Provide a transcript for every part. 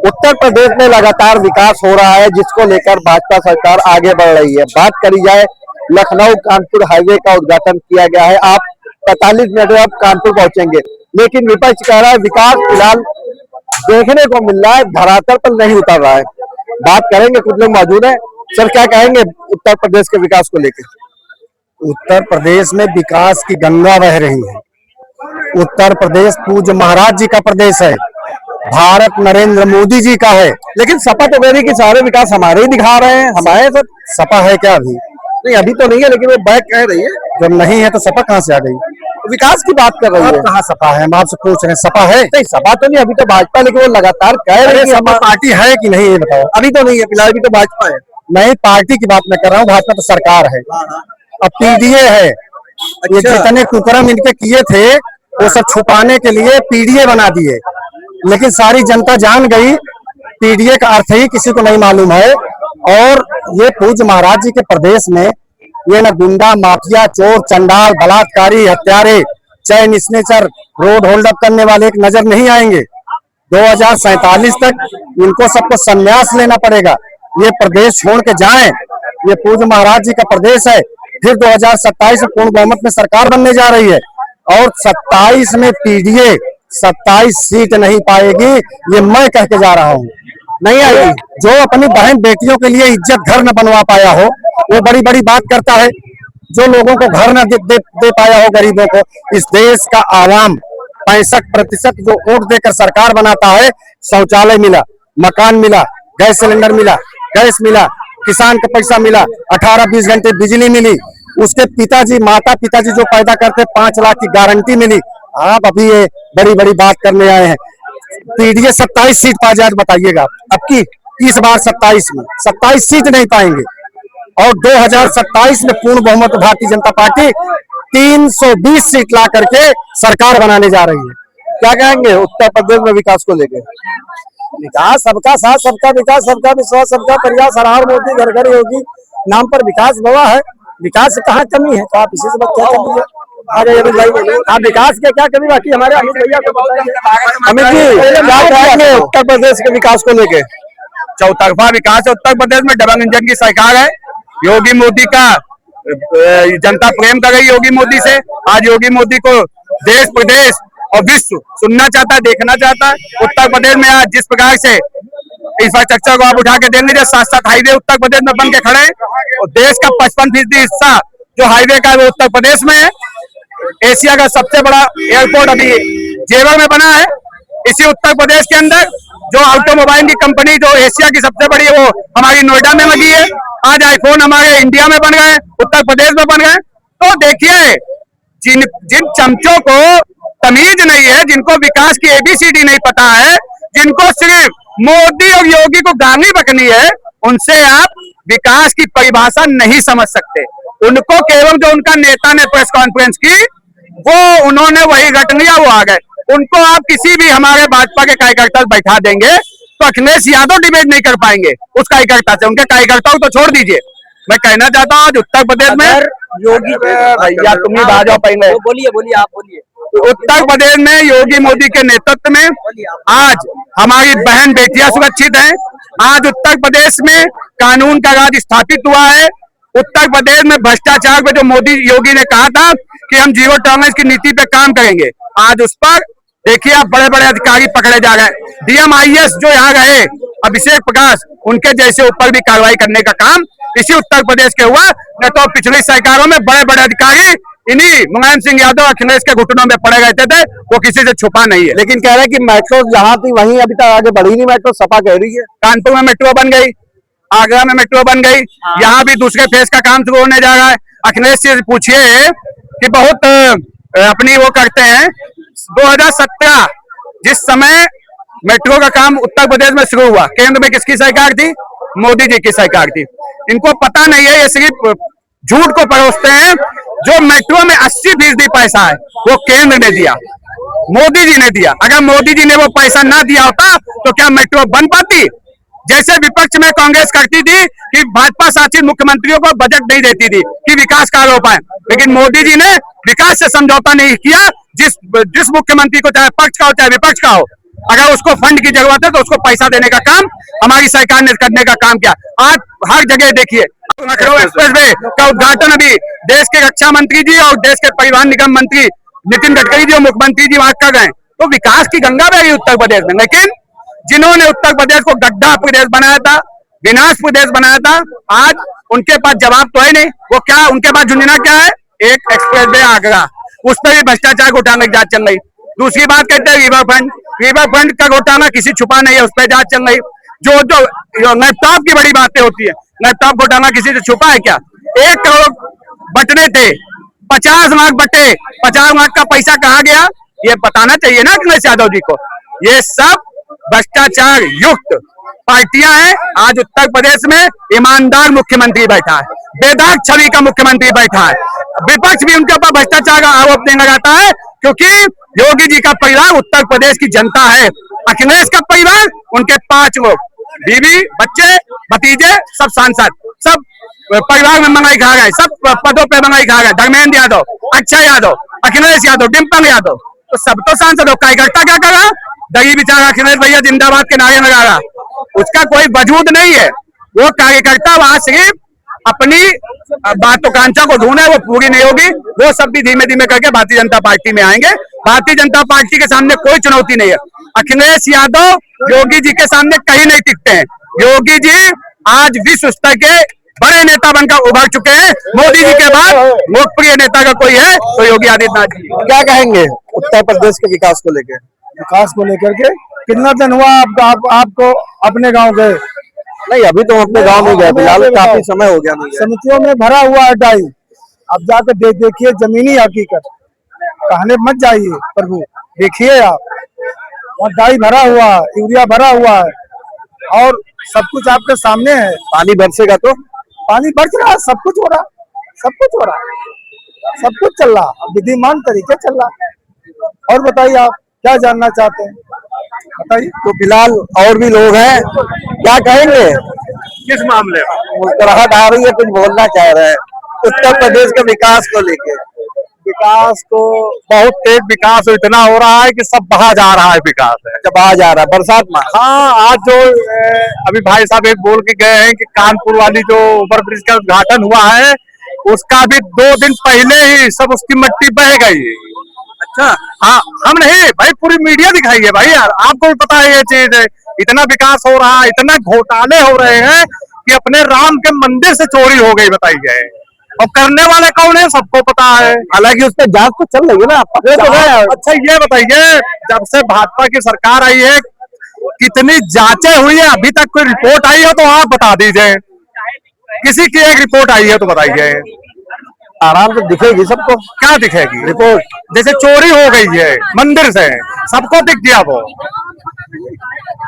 उत्तर प्रदेश में लगातार विकास हो रहा है, जिसको लेकर भाजपा सरकार आगे बढ़ रही है। बात करी जाए, लखनऊ कानपुर हाईवे का उद्घाटन किया गया है। आप 45 मिनट में आप कानपुर पहुंचेंगे, लेकिन विपक्ष कह रहा है विकास फिलहाल देखने को मिल रहा है, धरातल पर नहीं उतर रहा है। बात करेंगे, कुछ लोग मौजूद हैं। सर, क्या कहेंगे उत्तर प्रदेश के विकास को लेकर? उत्तर प्रदेश में विकास की गंगा बह रही है। उत्तर प्रदेश पूज्य महाराज जी का प्रदेश है, भारत नरेंद्र मोदी जी का है। लेकिन सपा तो कह रही कि सारे विकास हमारे ही दिखा रहे हैं, हमारे सब। सपा है क्या अभी? नहीं, अभी तो नहीं है, लेकिन वो बैक कह रही है। जब नहीं है तो सपा कहाँ से आ गई? विकास की बात कर रही है। कहाँ सपा है? हम आपसे पूछ रहे हैं, सपा है? नहीं, सपा तो नहीं, अभी तो भाजपा, लेकिन वो लगातार कह रहे हैं कि सपा पार्टी है कि नहीं, ये बताओ। अभी तो नहीं है, फिलहाल अभी तो भाजपा है। नहीं, पार्टी की बात मैं कर रहा हूँ, भाजपा तो सरकार है। अब पीडीए है। ये जितने कुकर्म इनके किए थे वो सब छुपाने के लिए पीडीए बना दिए, लेकिन सारी जनता जान गई पीडीए का अर्थ ही किसी को नहीं मालूम है। और ये पूज्य महाराज जी के प्रदेश में ये न गुंडा, माफिया, चोर, चंडाल, बलात्कारी, हत्यारे, चैन स्नेचर, रोड होल्ड अप करने वाले एक नजर नहीं आएंगे। 2047 तक इनको सबको संन्यास लेना पड़ेगा। ये प्रदेश छोड़ के जाएं। ये पूज्य महाराज जी का प्रदेश है। फिर 2027 में पूर्ण बहुमत में सरकार बनने जा रही है और 27 में पीडीए 27 सीट नहीं पाएगी, ये मैं कह के जा रहा हूँ। नहीं आएगी। जो अपनी बहन बेटियों के लिए इज्जत घर न बनवा पाया हो वो बड़ी बड़ी बात करता है। जो लोगों को घर न दे पाया हो, गरीबों को, इस देश का आवाम 65% जो वोट देकर सरकार बनाता है, शौचालय मिला, मकान मिला, गैस सिलेंडर मिला, गैस मिला, किसान का पैसा मिला, 18-20 घंटे बिजली मिली, उसके पिताजी माता पिताजी जो पैदा करते 5 लाख की गारंटी मिली। आप अभी ये बड़ी बड़ी बात करने आए हैं। पीडीए 27 सीट पा जाए, बताइएगा अब की इस बार 27 में 27 सीट नहीं पाएंगे। और 2027 में पूर्ण बहुमत भारतीय जनता पार्टी 320 सीट ला करके सरकार बनाने जा रही है। क्या कहेंगे उत्तर प्रदेश में विकास को लेकर? विकास सबका साथ, सबका विकास, सबका विश्वास, सबका प्रयास, हर मोदी घर घर योगी नाम पर विकास हुआ है। विकास से कहाँ कमी है? तो आप इसी से क्या कमी है? आप विकास के क्या कमी बाकी हमारे अमित भैया को बताएंगे। अमित जी, क्या कहेंगे उत्तर प्रदेश के विकास को लेकर? चौतरफा विकास है उत्तर प्रदेश में। डबल इंजन की सरकार है। योगी मोदी का जनता प्रेम कर रही योगी मोदी से। आज योगी मोदी को देश प्रदेश और विश्व सुनना चाहता है, देखना चाहता है। उत्तर प्रदेश में आज जिस प्रकार से इंफ्रास्ट्रक्चर को आप उठा के देख लीजिए, 7-7 हाईवे उत्तर प्रदेश में बन के खड़े हैं और देश का 55% हिस्सा जो हाईवे का है वो उत्तर प्रदेश में है। एशिया का सबसे बड़ा एयरपोर्ट अभी जेवर में बना है, इसी उत्तर प्रदेश के अंदर। जो ऑटोमोबाइल की कंपनी जो एशिया की सबसे बड़ी है वो हमारी नोएडा में लगी है। आज आईफोन हमारे इंडिया में बन गए, उत्तर प्रदेश में बन गए। तो देखिए, जिन चमचों को तमीज नहीं है, जिनको विकास की ABCD नहीं पता है, जिनको सिर्फ मोदी और योगी को गाली बकनी है, उनसे आप विकास की परिभाषा नहीं समझ सकते। उनको केवल जो उनका नेता ने प्रेस कॉन्फ्रेंस की वो उन्होंने वही रट लिया, वो आ गए। उनको आप किसी भी हमारे भाजपा के कार्यकर्ता बैठा देंगे तो अखिलेश यादव डिबेट नहीं कर पाएंगे उस कार्यकर्ता से। उनके कार्यकर्ताओं को छोड़ दीजिए। मैं कहना चाहता हूँ आज उत्तर प्रदेश में योगी भैया तुम ही बाजो पहले बोलिए आप बोलिए। उत्तर प्रदेश में योगी मोदी के नेतृत्व में आज हमारी बहन बेटियां सुरक्षित हैं। आज उत्तर प्रदेश में कानून का राज स्थापित हुआ है। उत्तर प्रदेश में भ्रष्टाचार पे जो मोदी योगी ने कहा था कि हम जीरो टॉलरेंस की नीति पे काम करेंगे, आज उस पर देखिए आप बड़े बड़े अधिकारी पकड़े जा रहे। डीएम IAS जो यहाँ रहे अभिषेक प्रकाश, उनके जैसे ऊपर भी कार्रवाई करने का काम इसी उत्तर प्रदेश के हुआ। न तो पिछली सरकारों में बड़े बड़े अधिकारी इन्हीं मुलायम सिंह यादव, अखिलेश के घुटनों में पड़े रहते थे, वो किसी से छुपा नहीं है। लेकिन कह रहे हैं कि मेट्रो जहां थी वहीं अभी तक आगे बढ़ी नहीं मेट्रो, सपा कह रही है। कानपुर में मेट्रो बन गई, आगरा में मेट्रो बन गई, यहाँ भी दूसरे फेज का काम शुरू होने जा रहा है। अखिलेश से पूछिए कि बहुत अपनी वो करते हैं। 2017 जिस समय मेट्रो का काम उत्तर प्रदेश में शुरू हुआ, केंद्र में किसकी सरकार थी? मोदी जी की सरकार थी। इनको पता नहीं है, ये सिर्फ झूठ को परोसते हैं। जो मेट्रो में 80% पैसा है वो केंद्र ने दिया, मोदी जी ने दिया। अगर मोदी जी ने वो पैसा ना दिया होता तो क्या मेट्रो बन पाती? जैसे विपक्ष में कांग्रेस करती थी कि भाजपा शासित मुख्यमंत्रियों को बजट नहीं देती थी कि विकास कार्य हो पाए, लेकिन मोदी जी ने विकास से समझौता नहीं किया। जिस मुख्यमंत्री को, चाहे पक्ष का हो चाहे विपक्ष का हो, अगर उसको फंड की जरूरत है तो उसको पैसा देने का काम हमारी सरकार ने करने का काम किया। आज हर जगह देखिए लखनऊ एक्सप्रेस वे का उद्घाटन अभी देश के रक्षा मंत्री जी और देश के परिवहन निगम मंत्री नितिन गडकरी जी और मुख्यमंत्री जी वहां कर गए। तो विकास की गंगा बह रही उत्तर प्रदेश में, लेकिन जिन्होंने उत्तर प्रदेश को गड्ढा प्रदेश बनाया था, विनाश प्रदेश बनाया था, आज उनके पास जवाब तो है नहीं। वो क्या उनके पास झुंझुना क्या है? एक एक्सप्रेस वे आगरा, उस पर भी भ्रष्टाचार घोटाले की जांच चल रही। दूसरी बात कहते हैं रिवर फ्रंट का घोटाला किसी छुपा नहीं है, उस पर जांच चल रही। जो लैपटॉप की बड़ी बातें होती है, लैपटॉप घोटाला किसी से छुपा है क्या? 1 करोड़ बटने थे, 50 लाख बटे, 50 लाख का पैसा कहाँ गया ये बताना चाहिए ना अखिलेश यादव जी को। ये सब भ्रष्टाचार युक्त पार्टियां हैं। आज उत्तर प्रदेश में ईमानदार मुख्यमंत्री बैठा है, बेदाग छवि का मुख्यमंत्री बैठा है, विपक्ष भी उनके ऊपर भ्रष्टाचार का आरोप देने लगाता है, क्योंकि योगी जी का परिवार उत्तर प्रदेश की जनता है। अखिलेश का परिवार, उनके 5 लोग, बीवी, बच्चे, भतीजे, सब सांसद, सब परिवार में महंगाई खा गए, सब पदों पे महंगाई खा गए। धर्मेंद्र यादव, अक्षय यादव, अखिलेश यादव, डिम्पल यादव, तो सब तो सांसद हो। कार्यकर्ता क्या कर रहा? दही बेचारा अखिलेश भैया जिंदाबाद के नारे लगा रहा, उसका कोई वजूद नहीं है। वो कार्यकर्ता वहां सिर्फ अपनी महत्वाकांक्षा को ढूंढे, वो पूरी नहीं होगी। वो सब भी धीमे धीमे करके भारतीय जनता पार्टी में आएंगे। भारतीय जनता पार्टी के सामने कोई चुनौती नहीं है। अखिलेश यादव योगी जी के सामने कहीं नहीं टिकते हैं। योगी जी आज विश्व स्तर के बड़े नेता बनकर उभर चुके हैं। मोदी जी के बाद लोकप्रिय नेता का कोई है तो योगी आदित्यनाथ जी। क्या कहेंगे उत्तर प्रदेश के विकास को लेकर? विकास को लेकर के कितना दिन हुआ आपको अपने गांव गए? नहीं, अभी तो अपने गांव में गए, फिलहाल काफी समय हो गया नहीं गए। समितियों में भरा हुआ है डाई। अब जाकर देखिए जमीनी हकीकत, कहने मत जाइए प्रभु, देखिए आप वहाँ डाई भरा हुआ है, यूरिया भरा हुआ है और सब कुछ आपके सामने है। पानी बरसेगा तो पानी बरस रहा है, सब कुछ हो रहा, सब कुछ हो रहा, सब कुछ चल रहा, विधिमान तरीके चल रहा। और बताइए आप क्या जानना चाहते हैं, बताइए। तो फिलहाल और भी लोग हैं, क्या कहेंगे किस मामले में? मुस्कुराहट आ रही है, कुछ बोलना चाह रहे हैं उत्तर प्रदेश के विकास को लेकर? विकास को बहुत तेज विकास इतना हो रहा है कि सब बहा जा रहा है विकास है। जब आ जा रहा है बरसात में। हाँ, आज जो अभी भाई साहब एक बोल के गए हैं कि कानपुर वाली जो ओवर ब्रिज का उद्घाटन हुआ है, उसका भी 2 दिन पहले ही सब उसकी मिट्टी बह गई। अच्छा, हाँ, हम नहीं भाई, पूरी मीडिया दिखाई है भाई यार, आपको भी पता है ये चीज। इतना विकास हो रहा है, इतना घोटाले हो रहे हैं कि अपने राम के मंदिर से चोरी हो गई, बताइए। और करने वाले कौन है सबको पता है। हालांकि उस पर जांच तो चल रही है ना, पकड़े तो गए। अच्छा ये बताइए, जब से भाजपा की सरकार आई है कितनी जांचें हुई है? अभी तक कोई रिपोर्ट आई हो तो आप बता दीजिए। किसी की एक रिपोर्ट आई है तो बताइए। आराम से दिखेगी सबको। क्या दिखेगी रिपोर्ट? जैसे चोरी हो गई है मंदिर से, सबको दिख गया वो,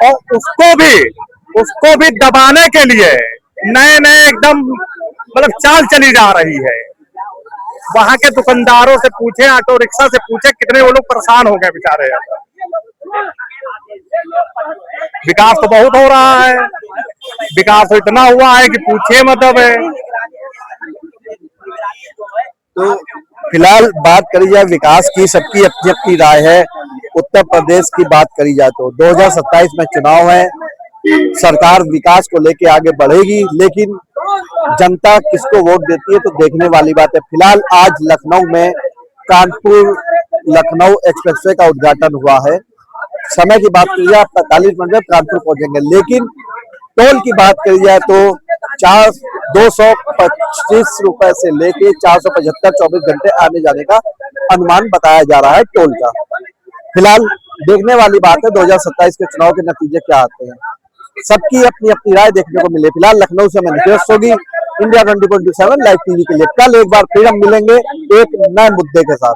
और उसको भी दबाने के लिए नए नए एकदम मतलब चाल चली जा रही है। वहां के दुकानदारों से पूछे, ऑटो रिक्शा से पूछे, कितने वो लोग परेशान हो गए बेचारे। विकास तो बहुत हो रहा है, विकास तो इतना हुआ है कि पूछिए मतलब है। तो फिलहाल बात करी जाए विकास की, सबकी अपनी अपनी राय है। उत्तर प्रदेश की बात करी जाए तो 2027 में चुनाव है, सरकार विकास को लेके आगे बढ़ेगी, लेकिन जनता किसको वोट देती है तो देखने वाली बात है। फिलहाल आज लखनऊ में कानपुर लखनऊ एक्सप्रेसवे का उद्घाटन हुआ है। समय की बात करी जाए 45 मिनट में कानपुर पहुंचेंगे, लेकिन टोल की बात करी जाए तो 225 रुपए से लेके 475 24 घंटे आने जाने का अनुमान बताया जा रहा है टोल का। फिलहाल देखने वाली बात है 2027 के चुनाव के नतीजे क्या आते हैं, सबकी अपनी अपनी राय देखने को मिले। फिलहाल लखनऊ से मैं निकेश सोगी, इंडिया 2027 लाइव टीवी के लिए। कल एक बार फिर हम मिलेंगे एक नए मुद्दे के साथ।